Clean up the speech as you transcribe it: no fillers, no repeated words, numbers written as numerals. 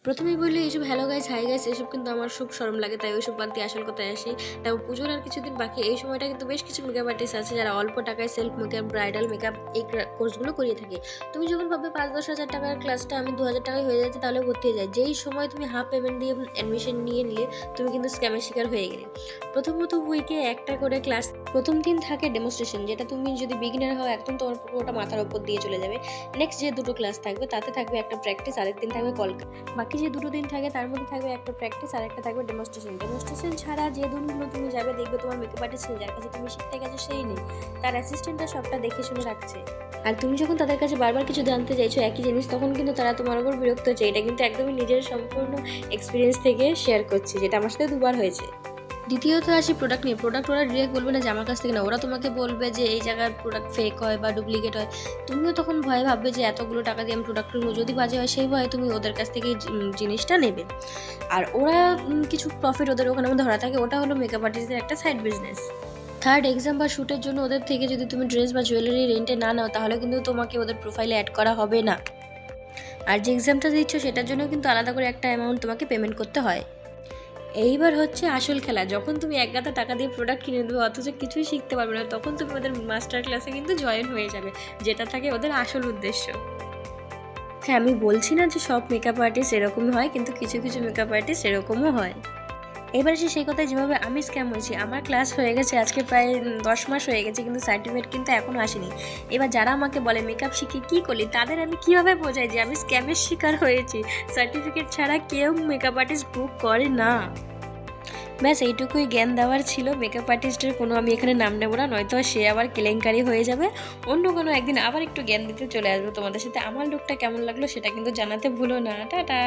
প্রথমেই বলি এইসব হ্যালো গাইস, হাই গাইস এসব কিন্তু আমার খুব শরম লাগে, তাই ওইসব বাদ দিয়ে আসল কথায় আসি। তারপর পুজোর আর কিছুদিন বাকি, এই সময়টা কিন্তু বেশ কিছু মেকআপ আর্টিস্ট আছে যারা অল্প টাকায় সেলফ মেকআপ, ব্রাইডাল মেকআপ এই কোর্সগুলো করিয়ে থাকে। তুমি যখন ভাববে 5-10 হাজার টাকার ক্লাসটা আমি 2000 টাকায় হয়ে যাচ্ছে, তাহলে ভর্তি হয়ে যায়। যেই সময় তুমি হাফ পেমেন্ট দিয়ে অ্যাডমিশন নিয়ে নিলে তুমি কিন্তু স্ক্যামের শিকার হয়ে গেলে। প্রথমত উইকে একটা করে ক্লাস, প্রথম দিন থাকে ডেমনস্ট্রেশন, যেটা তুমি যদি বিগিনার হও একদম তোমার পুরোটা মাথার উপর দিয়ে চলে যাবে। নেক্সট যে দুটো ক্লাস থাকবে তাতে থাকবে একটা প্র্যাকটিস, আরেক দিন থাকবে কলকা। বাকি যে দুটো দিন থাকে তার মধ্যে থাকবে একটা প্র্যাকটিস আর একটা থাকবে ডেমনস্ট্রেশন ছাড়া যে দিনগুলো তুমি যাবে দেখবে তোমার মেকআপ আর্টিস্ট যার কাছে তুমি শিখতে গেছো সেই নেই, তার অ্যাসিস্ট্যান্টরা সবটা দেখে শুনে রাখছে। আর তুমি যখন তাদের কাছে বারবার কিছু জানতে চাইছো একই জিনিস, তখন কিন্তু তারা তোমার উপর বিরক্ত হচ্ছে। এটা কিন্তু একদমই নিজের সম্পূর্ণ এক্সপিরিয়েন্স থেকে শেয়ার করছি, যেটা আমার সাথে দুবার হয়েছে। দ্বিতীয়ত আসি প্রোডাক্ট নিয়ে। প্রোডাক্ট ওরা ডিরেক্ট বলবে না যে আমার কাছ থেকে না, ওরা তোমাকে বলবে যে এই জায়গার প্রোডাক্ট ফেক হয় বা ডুপ্লিকেট হয়। তুমিও তখন ভয়ে ভাববে যে এতগুলো টাকা দিয়ে আমি প্রোডাক্ট কিনবো, যদি বাজে হয় সেই ভয়ে তুমি ওদের কাছ থেকে জিনিসটা নেবে। আর ওরা কিছু প্রফিট ওদের ওখানে ধরা থাকে, ওটা হলো মেকআপ আর্টিস্টদের একটা সাইড বিজনেস। থার্ড, এক্সাম বা শ্যুটের জন্য ওদের থেকে যদি তুমি ড্রেস বা জুয়েলারি রেন্টে না নাও, তাহলে কিন্তু তোমাকে ওদের প্রোফাইলে অ্যাড করা হবে না। আর যে এক্সামটা দিচ্ছ সেটার জন্য কিন্তু আলাদা করে একটা অ্যামাউন্ট তোমাকে পেমেন্ট করতে হয়। এইবার হচ্ছে আসল খেলা, যখন তুমি এক গাদা টাকা দিয়ে প্রোডাক্ট কিনে দেবে অথচ কিছুই শিখতে পারবে না, তখন তুমি ওদের মাস্টার ক্লাসে কিন্তু জয়েন হয়ে যাবে, যেটা থাকে ওদের আসল উদ্দেশ্য। হ্যাঁ, আমি বলছি না যে সব মেকআপ আর্টিস্ট এরকমই হয়, কিন্তু কিছু কিছু মেকআপ আর্টিস্ট এরকমও হয়। এবার এসে সেই কথায়, যেভাবে আমি স্ক্যাম হয়েছি, আমার ক্লাস হয়ে গেছে আজকে প্রায় 10 মাস হয়ে গেছে, কিন্তু সার্টিফিকেট কিন্তু এখনও আসেনি। এবার যারা আমাকে বলে মেকআপ শিখে কী করলি, তাদের আমি কীভাবে বোঝাই যে আমি স্ক্যামের শিকার হয়েছি। সার্টিফিকেট ছাড়া কেউ মেকআপ আর্টিস্ট বুক করে না। ব্যাস এইটুকুই জ্ঞান দেওয়ার ছিল। মেকআপ আর্টিস্টের কোনো আমি এখানে নাম নেবো না, নয়তো সে আবার কেলেঙ্কারি হয়ে যাবে। অন্য কোনো একদিন আবার একটু জ্ঞান দিতে চলে আসবো তোমাদের সাথে। আমার লুকটা কেমন লাগলো সেটা কিন্তু জানাতে ভুলো না। টাটা।